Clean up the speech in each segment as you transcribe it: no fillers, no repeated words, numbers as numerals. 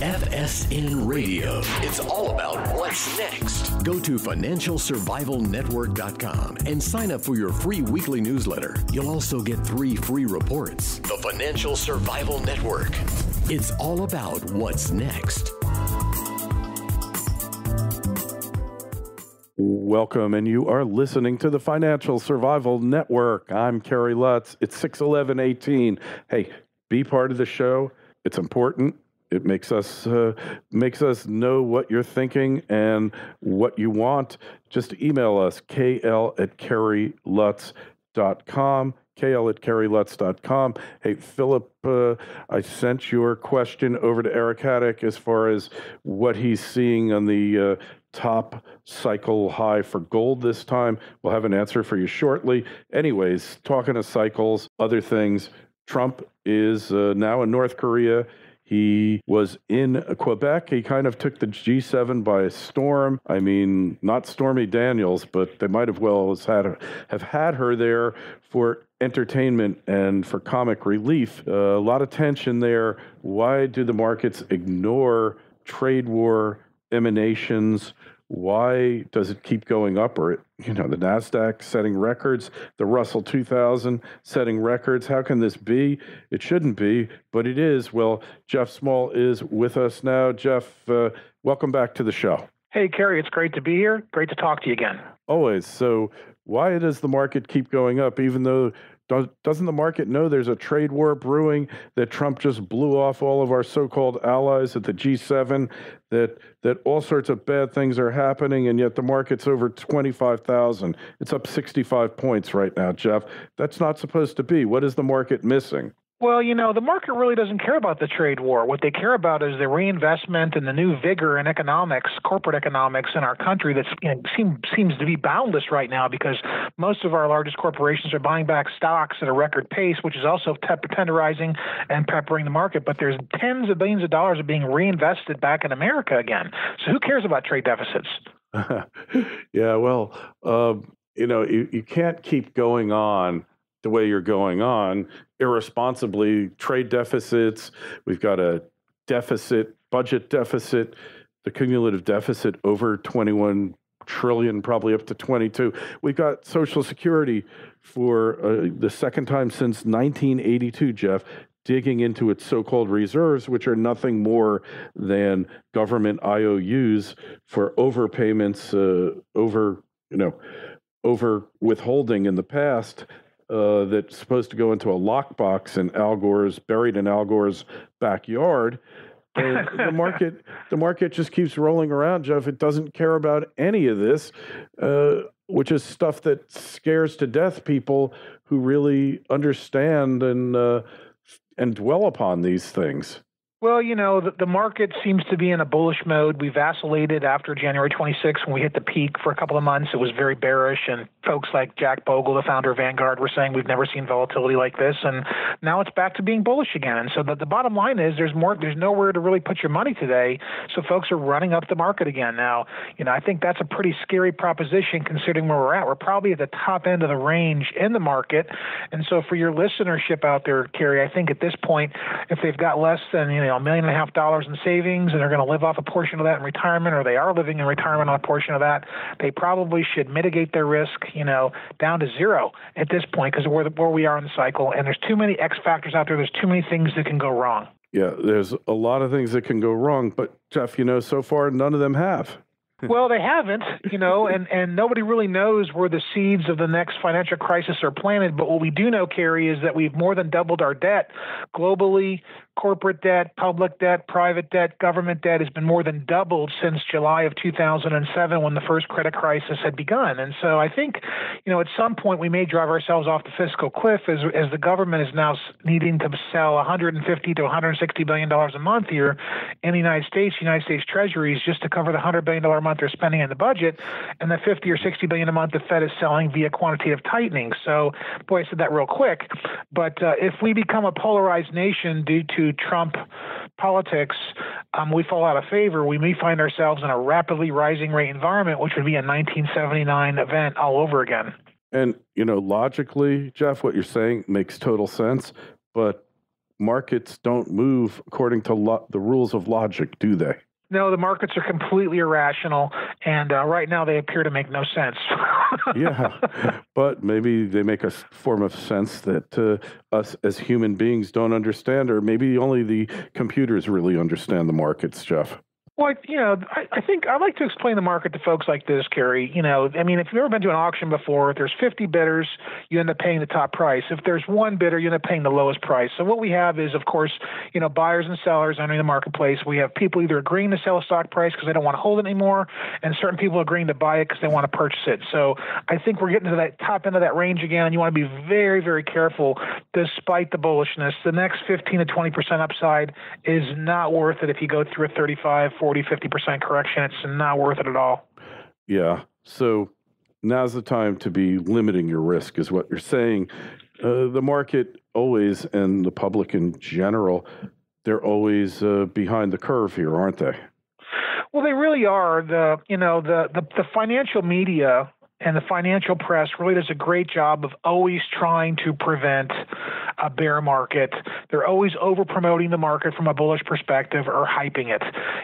FSN Radio. It's all about what's next. Go to financialsurvivalnetwork.com and sign up for your free weekly newsletter. You'll also get 3 free reports. The Financial Survival Network. It's all about what's next. Welcome, and you are listening to the Financial Survival Network. I'm Kerry Lutz. It's 6/11/18. Hey, be part of the show. It's important. It makes us know what you're thinking and what you want. Just email us, kl@kerrylutz.com. kl@kerrylutz.com. Hey, Philip, I sent your question over to Eric Haddock as far as what he's seeing on the top cycle high for gold this time. We'll have an answer for you shortly. Anyways, talking of cycles, other things, Trump is now in North Korea. He was in Quebec. He kind of took the G7 by storm. I mean, not Stormy Daniels, but they might have have had her there for entertainment and for comic relief. A lot of tension there. Why do the markets ignore trade war emanations? Why does it keep going up? Or, the NASDAQ setting records, the Russell 2000 setting records. How can this be? It shouldn't be, but it is. Well, Jeff Smal is with us now. Jeff, welcome back to the show. Hey, Kerry, it's great to be here. Great to talk to you again. Always. So why does the market keep going up, even though doesn't the market know there's a trade war brewing, that Trump just blew off all of our so-called allies at the G7, that all sorts of bad things are happening, and yet the market's over 25,000. It's up 65 points right now, Jeff. That's not supposed to be. What is the market missing? Well, the market really doesn't care about the trade war. What they care about is the reinvestment and the new vigor in economics, corporate economics in our country that seems to be boundless right now, because most of our largest corporations are buying back stocks at a record pace, which is also tenderizing and peppering the market. But there's tens of billions of dollars are being reinvested back in America again. So who cares about trade deficits? Yeah, well, you can't keep going on the way you're going on irresponsibly. Trade deficits, we've got a deficit, budget deficit, the cumulative deficit over 21 trillion, probably up to 22. We've got Social Security for the second time since 1982, Jeff, digging into its so-called reserves, which are nothing more than government IOUs for overpayments, over withholding in the past. That's supposed to go into a lockbox buried in Al Gore's backyard. And the market just keeps rolling around, Jeff. It doesn't care about any of this, which is stuff that scares to death people who really understand and dwell upon these things. Well, the market seems to be in a bullish mode. We vacillated after January 26th when we hit the peak for a couple of months. It was very bearish, and folks like Jack Bogle, the founder of Vanguard, were saying we've never seen volatility like this, and now it's back to being bullish again. And so the bottom line is there's nowhere to really put your money today, so folks are running up the market again. Now, I think that's a pretty scary proposition considering where we're at. We're probably at the top end of the range in the market, and so for your listenership out there, Kerry, I think at this point, if they've got less than, $1.5 million in savings and they're going to live off a portion of that in retirement, or they are living in retirement on a portion of that, they probably should mitigate their risk, down to zero at this point, because of where we are in the cycle. And there's too many X factors out there. There's too many things that can go wrong. Yeah, there's a lot of things that can go wrong, but Jeff, so far none of them have. Well, they haven't, and nobody really knows where the seeds of the next financial crisis are planted. But what we do know, Kerry, is that we've more than doubled our debt globally. Corporate debt, public debt, private debt, government debt has been more than doubled since July of 2007 when the first credit crisis had begun. And so I think, at some point we may drive ourselves off the fiscal cliff as the government is now needing to sell $150 to $160 billion a month here in the United States treasuries, just to cover the $100 billion a month they're spending in the budget, and the $50 or $60 billion a month the Fed is selling via quantitative tightening. So, boy, I said that real quick. But if we become a polarized nation due to Trump politics, we fall out of favor. We may find ourselves in a rapidly rising rate environment, which would be a 1979 event all over again. And, logically, Jeff, what you're saying makes total sense. But markets don't move according to the rules of logic, do they? No, the markets are completely irrational, and right now they appear to make no sense. Yeah, but maybe they make a form of sense that us as human beings don't understand, or maybe only the computers really understand the markets, Jeff. Well, I think I like to explain the market to folks like this, Kerry. I mean, if you've ever been to an auction before, if there's 50 bidders, you end up paying the top price. If there's one bidder, you end up paying the lowest price. So what we have is, of course, buyers and sellers entering the marketplace. We have people either agreeing to sell a stock price because they don't want to hold it anymore, and certain people agreeing to buy it because they want to purchase it. So I think we're getting to that top end of that range again, and you want to be very, very careful despite the bullishness. The next 15 to 20% upside is not worth it if you go through a 35, 40, 50% correction. It's not worth it at all. Yeah. So now's the time to be limiting your risk, is what you're saying. The market always, and the public in general, they're always behind the curve here, aren't they? Well, they really are. The financial media and the financial press really does a great job of always trying to prevent a bear market. They're always over-promoting the market from a bullish perspective or hyping it.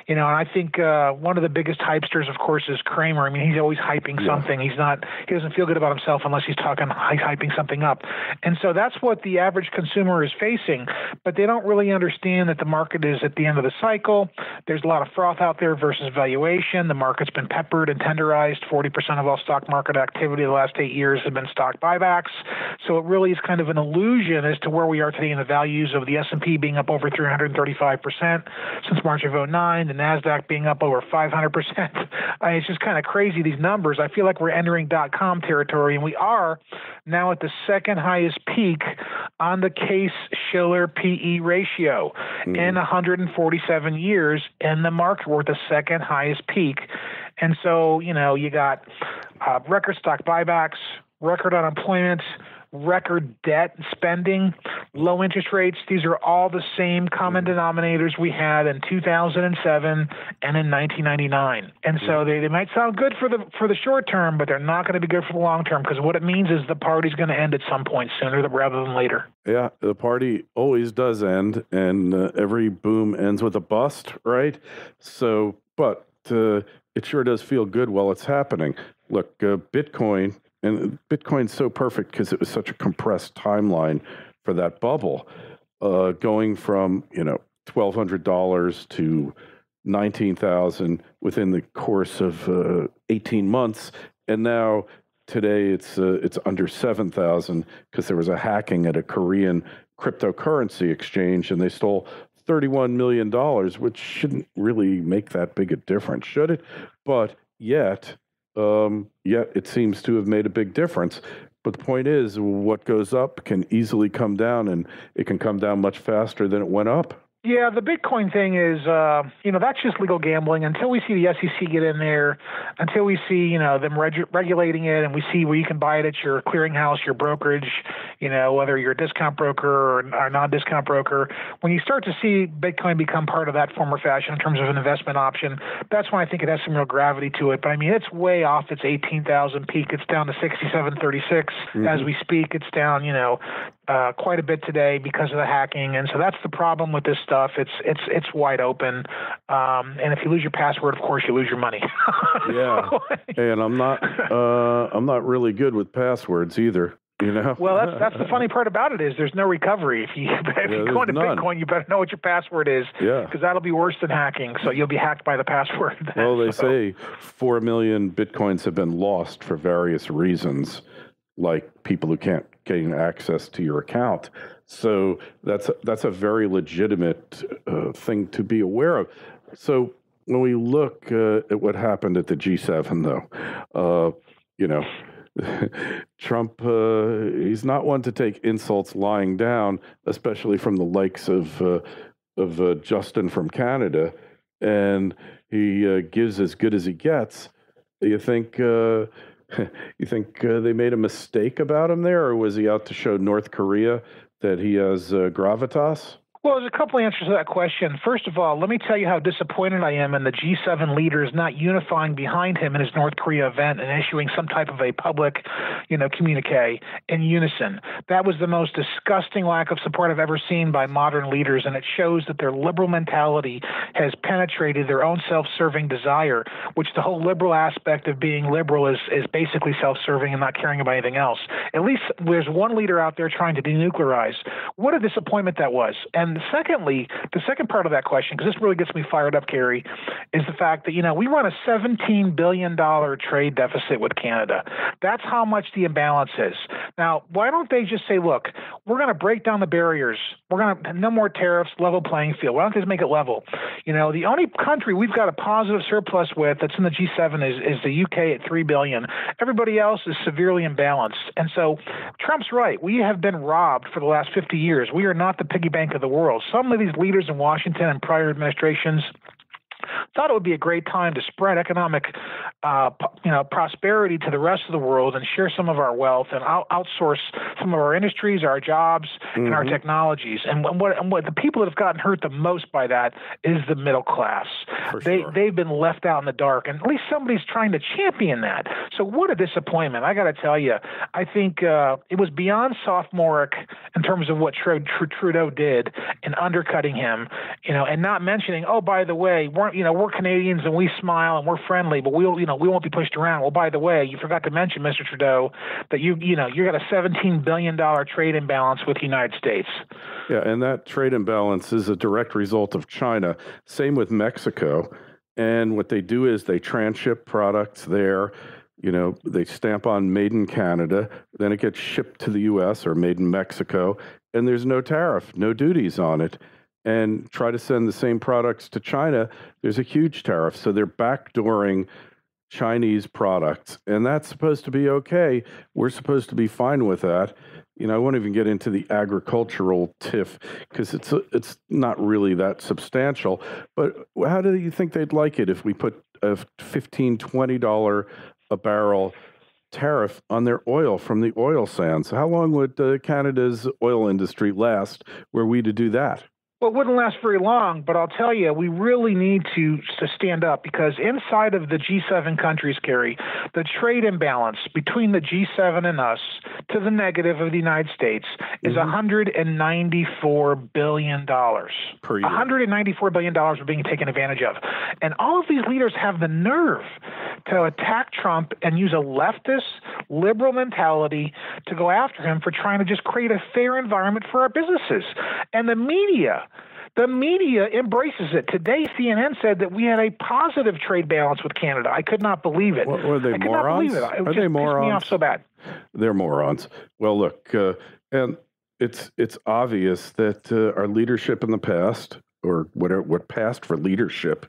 And I think one of the biggest hypesters, of course, is Kramer. I mean, he's always hyping something. He doesn't feel good about himself unless he's hyping something up. And so that's what the average consumer is facing. But they don't really understand that the market is at the end of the cycle. There's a lot of froth out there versus valuation. The market's been peppered and tenderized. 40% of all stock market activity the last 8 years have been stock buybacks. So it really is kind of an illusion as to where we are today in the values of the S&P being up over 335% since March of 2009, the NASDAQ being up over 500%. It's just kind of crazy, these numbers. I feel like we're entering .com territory, and we are now at the second highest peak on the Case-Shiller PE ratio in 147 years, and the market we're at the second highest peak. And so, you got record stock buybacks, record unemployment, record debt spending, low interest rates. These are all the same common denominators we had in 2007 and in 1999. And so they might sound good for the short term, but they're not going to be good for the long term, because what it means is the party's going to end at some point sooner rather than later. Yeah, the party always does end, and every boom ends with a bust, right? So, but it sure does feel good while it's happening. Look, Bitcoin, and Bitcoin's so perfect because it was such a compressed timeline for that bubble, going from $1,200 to $19,000 within the course of 18 months, and now today it's under $7,000 because there was a hacking at a Korean cryptocurrency exchange, and they stole $31 million, which shouldn't really make that big a difference, should it? But yet it seems to have made a big difference. But the point is, what goes up can easily come down, and it can come down much faster than it went up. Yeah, the Bitcoin thing is, that's just legal gambling. Until we see the SEC get in there, until we see, them regulating it, and we see where you can buy it at your clearinghouse, your brokerage, whether you're a discount broker or a non-discount broker, when you start to see Bitcoin become part of that form or fashion in terms of an investment option, that's when I think it has some real gravity to it. But I mean, it's way off its 18,000 peak. It's down to 6736 as we speak. It's down, quite a bit today because of the hacking, and so that's the problem with this stuff. It's wide open, and if you lose your password, of course, you lose your money. Yeah, and I'm not really good with passwords either. Well, that's the funny part about it is there's no recovery. If you go into Bitcoin, you better know what your password is, because that'll be worse than hacking. So you'll be hacked by the password. Well, they say 4 million Bitcoins have been lost for various reasons, like people who can't gain access to your account. So that's a very legitimate thing to be aware of. So when we look at what happened at the G7, though, Trump, he's not one to take insults lying down, especially from the likes of Justin from Canada, and he gives as good as he gets. You think they made a mistake about him there, or was he out to show North Korea that he has gravitas? Well, there's a couple answers to that question. First of all, let me tell you how disappointed I am in the G7 leaders not unifying behind him in his North Korea event and issuing some type of a public, communique in unison. That was the most disgusting lack of support I've ever seen by modern leaders, and it shows that their liberal mentality has penetrated their own self-serving desire, which the whole liberal aspect of being liberal is basically self-serving and not caring about anything else. At least there's one leader out there trying to denuclearize. What a disappointment that was. And secondly, the second part of that question, because this really gets me fired up, Kerry, is the fact that, we run a $17 billion trade deficit with Canada. That's how much the imbalance is. Now, why don't they just say, look, we're going to break down the barriers. We're going to, no more tariffs, level playing field. Why don't they just make it level? The only country we've got a positive surplus with that's in the G7 is the UK at $3 billion. Everybody else is severely imbalanced. And so Trump's right. We have been robbed for the last 50 years. We are not the piggy bank of the world. Some of these leaders in Washington and prior administrations thought it would be a great time to spread economic, prosperity to the rest of the world and share some of our wealth and outsource some of our industries, our jobs, and our technologies. And what the people that have gotten hurt the most by that is the middle class. They've been left out in the dark, and at least somebody's trying to champion that. So what a disappointment! I got to tell you, I think it was beyond sophomoric in terms of what Trudeau did in undercutting him, and not mentioning, oh, by the way, we're Canadians and we smile and we're friendly, but we won't be pushed around. Well, by the way, you forgot to mention, Mr. Trudeau, that you got a $17 billion trade imbalance with the United States. Yeah, and that trade imbalance is a direct result of China. Same with Mexico. And what they do is they transship products there. They stamp on made in Canada, then it gets shipped to the U.S. or made in Mexico, and there's no tariff, no duties on it. And try to send the same products to China, there's a huge tariff. So they're backdooring Chinese products, and that's supposed to be okay. We're supposed to be fine with that. I won't even get into the agricultural tiff because it's not really that substantial. But how do you think they'd like it if we put a $15, $20 a barrel tariff on their oil from the oil sands? How long would Canada's oil industry last were we to do that? Well, it wouldn't last very long, but I'll tell you, we really need to stand up because inside of the G7 countries, Kerry, the trade imbalance between the G7 and us to the negative of the United States is $194 billion. Per year. $194 billion are being taken advantage of. And all of these leaders have the nerve to attack Trump and use a leftist, liberal mentality to go after him for trying to just create a fair environment for our businesses. And the media embraces it. Today, CNN said that we had a positive trade balance with Canada. I could not believe it. Were they morons? It Are they morons? Pissed me off so bad. They're morons. Well, look, and it's obvious that our leadership in the past, or what passed for leadership,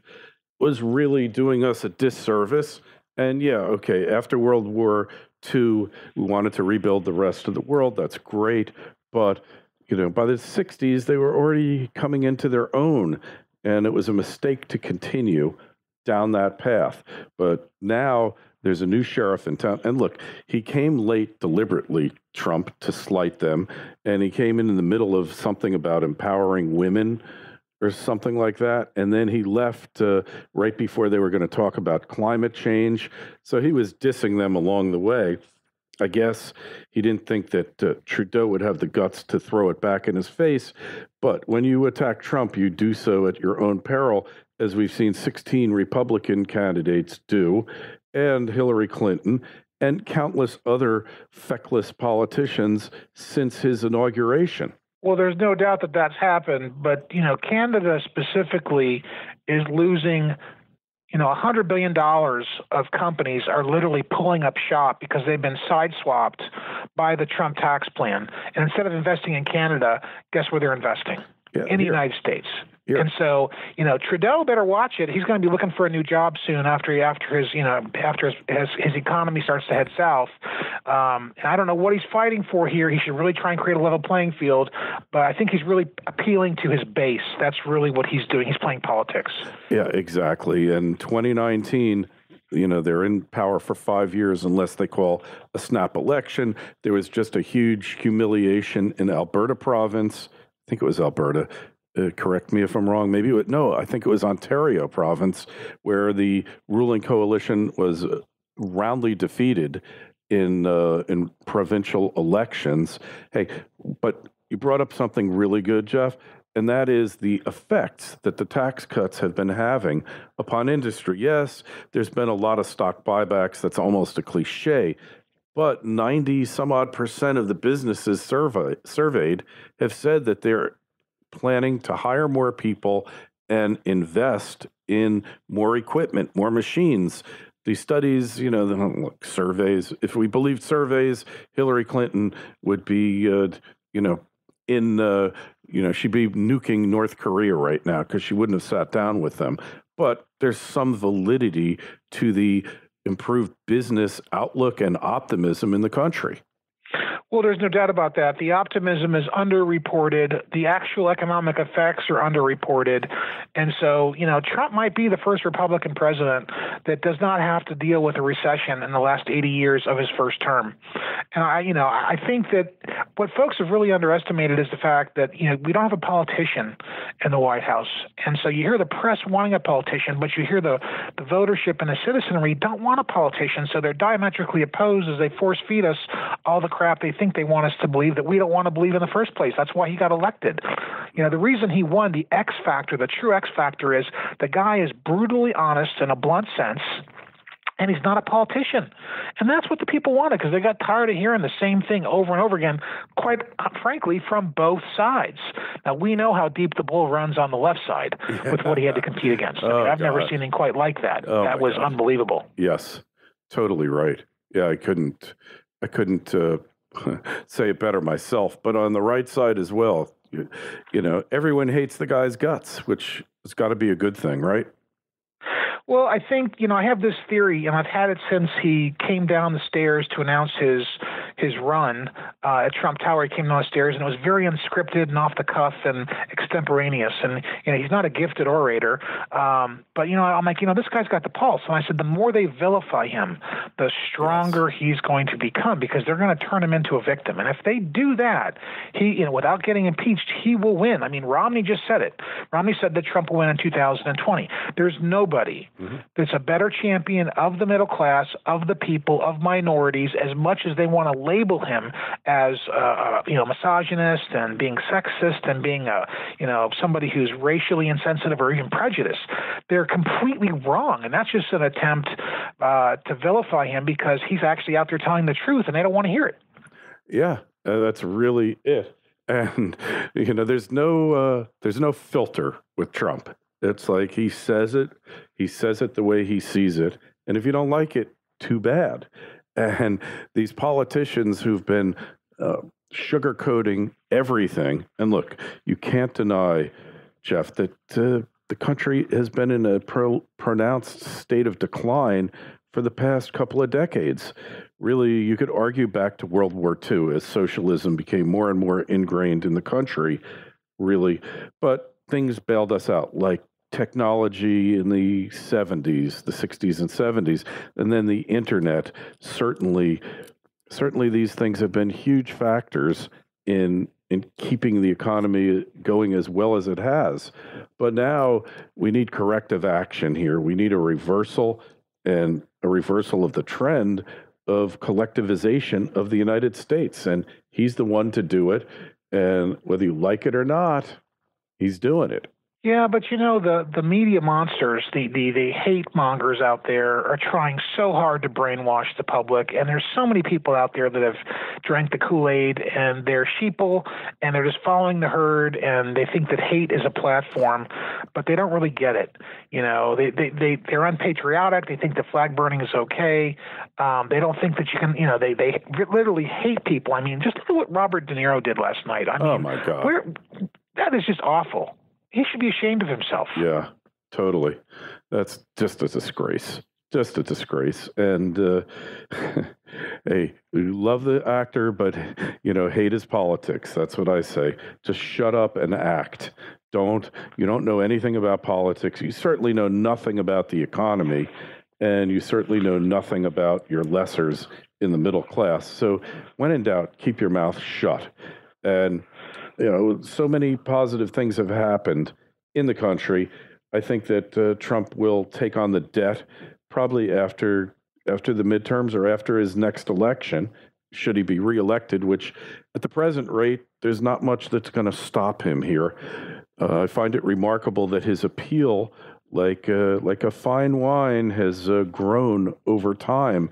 was really doing us a disservice. And yeah, okay, after World War II, we wanted to rebuild the rest of the world. That's great. But by the 60s, they were already coming into their own, and it was a mistake to continue down that path. But now there's a new sheriff in town. And look, he came late deliberately, Trump, to slight them, and he came in the middle of something about empowering women or something like that. And then he left right before they were going to talk about climate change. So he was dissing them along the way. I guess he didn't think that Trudeau would have the guts to throw it back in his face. But when you attack Trump, you do so at your own peril, as we've seen 16 Republican candidates do, and Hillary Clinton, and countless other feckless politicians since his inauguration. Well, there's no doubt that that's happened. But, Canada specifically is losing $100 billion of companies are literally pulling up shop because they've been sideswapped by the Trump tax plan. And instead of investing in Canada, guess where they're investing? In the United States. Here. And so, Trudeau better watch it. He's going to be looking for a new job soon after his economy starts to head south. And I don't know what he's fighting for here. He should really try and create a level playing field. But I think he's really appealing to his base. That's really what he's doing. He's playing politics. Yeah, exactly. And 2019, they're in power for 5 years unless they call a snap election. There was just a huge humiliation in Alberta province. I think it was Alberta. correct me if I'm wrong, I think it was Ontario province where the ruling coalition was roundly defeated in provincial elections. Hey, but you brought up something really good, Jeff, and that is the effects that the tax cuts have been having upon industry. Yes, there's been a lot of stock buybacks. That's almost a cliche. But 90 some odd percent of the businesses surveyed have said that they're planning to hire more people and invest in more equipment, more machines. These studies, look, surveys, if we believed surveys, Hillary Clinton would be, she'd be nuking North Korea right now because she wouldn't have sat down with them. But there's some validity to the improved business outlook and optimism in the country. Well, there's no doubt about that. The optimism is underreported. The actual economic effects are underreported. And so, Trump might be the first Republican president that does not have to deal with a recession in the last 80 years of his first term. And I think that what folks have really underestimated is the fact that, we don't have a politician in the White House. And so you hear the press wanting a politician, but you hear the votership and the citizenry don't want a politician. So they're diametrically opposed as they force feed us all the crap they think they want us to believe that we don't want to believe in the first place. That's why he got elected. The reason he won, the X factor, the true X factor, is the guy is brutally honest in a blunt sense, and he's not a politician. And that's what the people wanted because they got tired of hearing the same thing over and over again, quite frankly, from both sides. Now, we know how deep the bull runs on the left side with what he had to compete against. I've never seen anything quite like that. That was unbelievable. Yes, totally right. Yeah, I couldn't say it better myself, but on the right side as well, everyone hates the guy's guts, which has got to be a good thing, right? Well, I think, I have this theory, and I've had it since he came down the stairs to announce his run at Trump Tower. He came down the stairs, and it was very unscripted and off the cuff and extemporaneous. And, he's not a gifted orator. But, I'm like, this guy's got the pulse. And I said, the more they vilify him, the stronger he's going to become because they're going to turn him into a victim. And if they do that, he, without getting impeached, he will win. I mean, Romney just said it. Romney said that Trump will win in 2020. There's nobody that's a better champion of the middle class, of the people, of minorities, as much as they want to label him as misogynist and being sexist and being somebody who's racially insensitive or even prejudiced. They're completely wrong, and that's just an attempt to vilify him because he's actually out there telling the truth, and they don't want to hear it. Yeah, that's really it. And there's no filter with Trump. It's like he says it the way he sees it. And if you don't like it, too bad. And these politicians who've been sugarcoating everything. And look, you can't deny, Jeff, that the country has been in a pronounced state of decline for the past couple of decades. Really, you could argue back to World War II as socialism became more and more ingrained in the country, really. But things bailed us out, like technology in the 70s, the 60s and 70s, and then the internet. Certainly these things have been huge factors in keeping the economy going as well as it has. But now we need corrective action here. We need a reversal of the trend of collectivization of the United States. And he's the one to do it. And whether you like it or not, he's doing it. Yeah, but the media monsters, the hate mongers out there are trying so hard to brainwash the public, and there's so many people out there that have drank the Kool-Aid, and they're sheeple, and they're just following the herd, and they think that hate is a platform, but they don't really get it. They're unpatriotic. They think that flag burning is okay. They don't think that you can. They literally hate people. I mean, just look at what Robert De Niro did last night. I mean, oh my God, that is just awful. He should be ashamed of himself. Yeah, totally. That's just a disgrace. Just a disgrace. And hey, we love the actor, but hate his politics. That's what I say. Just shut up and act. You don't know anything about politics. You certainly know nothing about the economy, and you certainly know nothing about your lessers in the middle class. So when in doubt, keep your mouth shut. And so many positive things have happened in the country. I think that Trump will take on the debt probably after the midterms or after his next election, should he be reelected, which at the present rate, there's not much that's going to stop him here. I find it remarkable that his appeal, like a fine wine, has grown over time.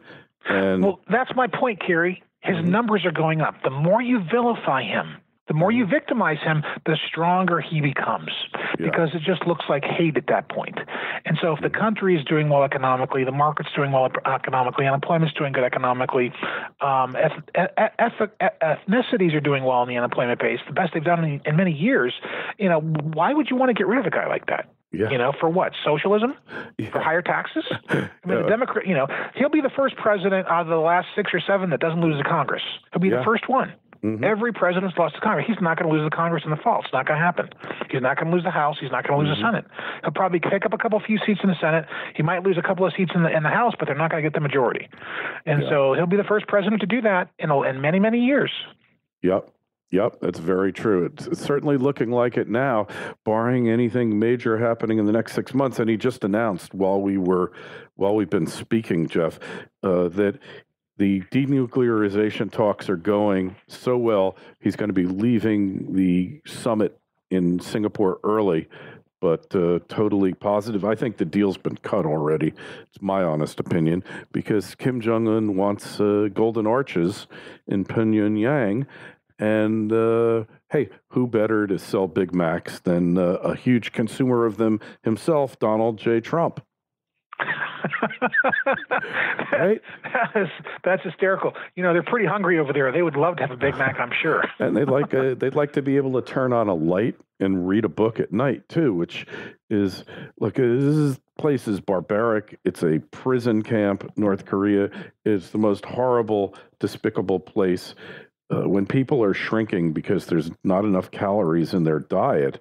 And well, that's my point, Kerry. His numbers are going up. The more you vilify him, the more you victimize him, the stronger he becomes, because it just looks like hate at that point. And so if the country is doing well economically, the market's doing well economically, unemployment's doing good economically, ethnicities are doing well in the unemployment base, the best they've done in many years, why would you want to get rid of a guy like that? Yeah. For what? Socialism? For higher taxes? I mean, the Democrat, he'll be the first president out of the last 6 or 7 that doesn't lose the Congress. He'll be the first one. Mm-hmm. Every president's lost the Congress. He's not going to lose the Congress in the fall. It's not going to happen. He's not going to lose the House. He's not going to lose the Senate. He'll probably pick up a few seats in the Senate. He might lose a couple of seats in the House, but they're not going to get the majority. And so he'll be the first president to do that in many, many years. Yep, that's very true. It's certainly looking like it now, barring anything major happening in the next 6 months. And he just announced while we've been speaking, Jeff, that the denuclearization talks are going so well, he's going to be leaving the summit in Singapore early, but totally positive. I think the deal's been cut already. It's my honest opinion, because Kim Jong-un wants golden arches in Pyongyang. And, hey, who better to sell Big Macs than a huge consumer of them himself, Donald J. Trump? Right? That's hysterical. They're pretty hungry over there. They would love to have a Big Mac, I'm sure. And they'd like to be able to turn on a light and read a book at night too, which is this place is barbaric. It's a prison camp. North Korea is the most horrible, despicable place. When people are shrinking because there's not enough calories in their diet,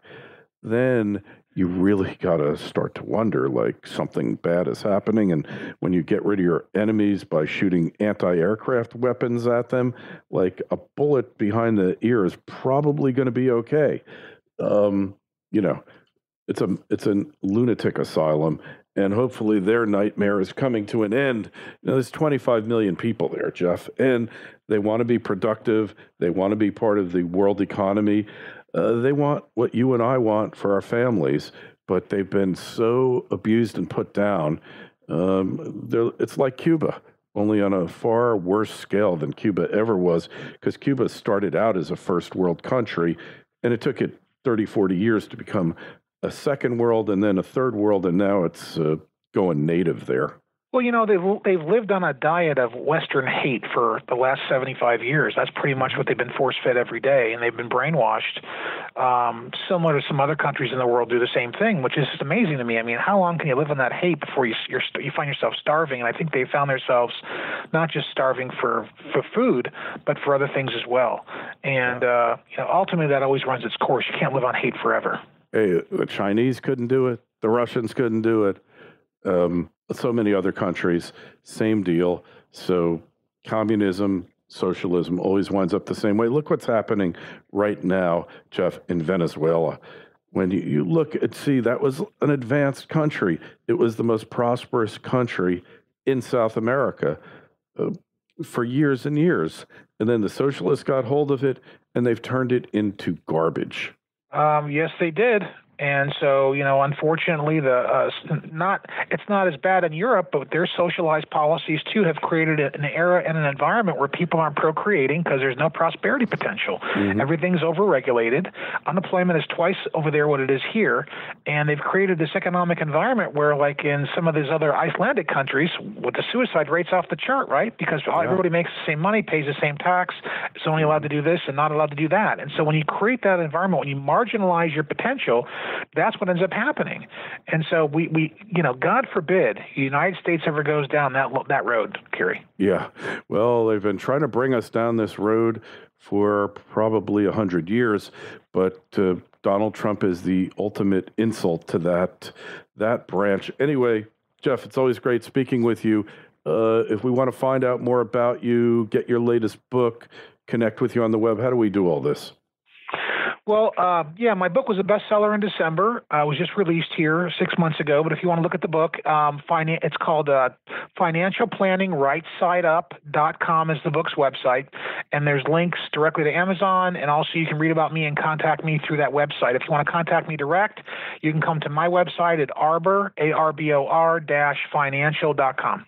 then you really got to start to wonder, like, something bad is happening. And when you get rid of your enemies by shooting anti-aircraft weapons at them, like, a bullet behind the ear is probably going to be okay. It's a lunatic asylum, and hopefully their nightmare is coming to an end. There's 25 million people there, Jeff, and they want to be productive. They want to be part of the world economy. They want what you and I want for our families, but they've been so abused and put down. It's like Cuba, only on a far worse scale than Cuba ever was, because Cuba started out as a first world country, and it took it 30, 40 years to become a second world and then a third world, and now it's going native there. Well, they've lived on a diet of Western hate for the last 75 years. That's pretty much what they've been force-fed every day, and they've been brainwashed. Similar to some other countries in the world do the same thing, which is just amazing to me. I mean, how long can you live on that hate before you find yourself starving? And I think they found themselves not just starving for food, but for other things as well. And ultimately, that always runs its course. You can't live on hate forever. Hey, the Chinese couldn't do it. The Russians couldn't do it. So many other countries, same deal. So communism, socialism always winds up the same way. Look what's happening right now, Jeff, in Venezuela. When you look and see, that was an advanced country. It was the most prosperous country in South America for years and years. And then the socialists got hold of it, and they've turned it into garbage. Yes, they did. And so, unfortunately, it's not as bad in Europe, but their socialized policies, too, have created an era and an environment where people aren't procreating because there's no prosperity potential. Mm-hmm. Everything's overregulated. Unemployment is twice over there what it is here. And they've created this economic environment where, like in some of these other Icelandic countries, with the suicide rates off the chart, right? Because everybody makes the same money, pays the same tax, is only allowed to do this and not allowed to do that. And so when you create that environment, when you marginalize your potential, that's what ends up happening. And so we God forbid the United States ever goes down that road, Kerry. Yeah. Well, they've been trying to bring us down this road for probably 100 years, but Donald Trump is the ultimate insult to that branch. Anyway, Jeff, it's always great speaking with you. If we want to find out more about you, get your latest book, connect with you on the web, how do we do all this? Well, yeah, my book was a bestseller in December. It was just released here 6 months ago. But if you want to look at the book, it's called Financial Planning RightSideUp.com is the book's website. And there's links directly to Amazon. And also you can read about me and contact me through that website. If you want to contact me direct, you can come to my website at arbor-financial.com.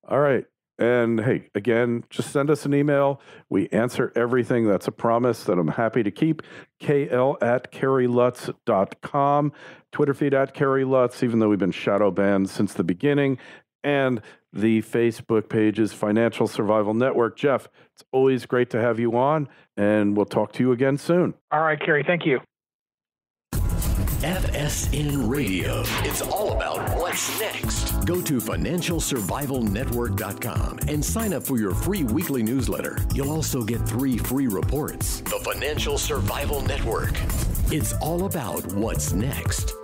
All right. And hey, again, just send us an email. We answer everything. That's a promise that I'm happy to keep. KL@KerryLutz.com. Twitter feed @KerryLutz, even though we've been shadow banned since the beginning. And the Facebook page is Financial Survival Network. Jeff, it's always great to have you on, and we'll talk to you again soon. All right, Kerry. Thank you. FSN Radio. It's all about what's next. Go to financialsurvivalnetwork.com and sign up for your free weekly newsletter. You'll also get 3 free reports. The Financial Survival Network. It's all about what's next.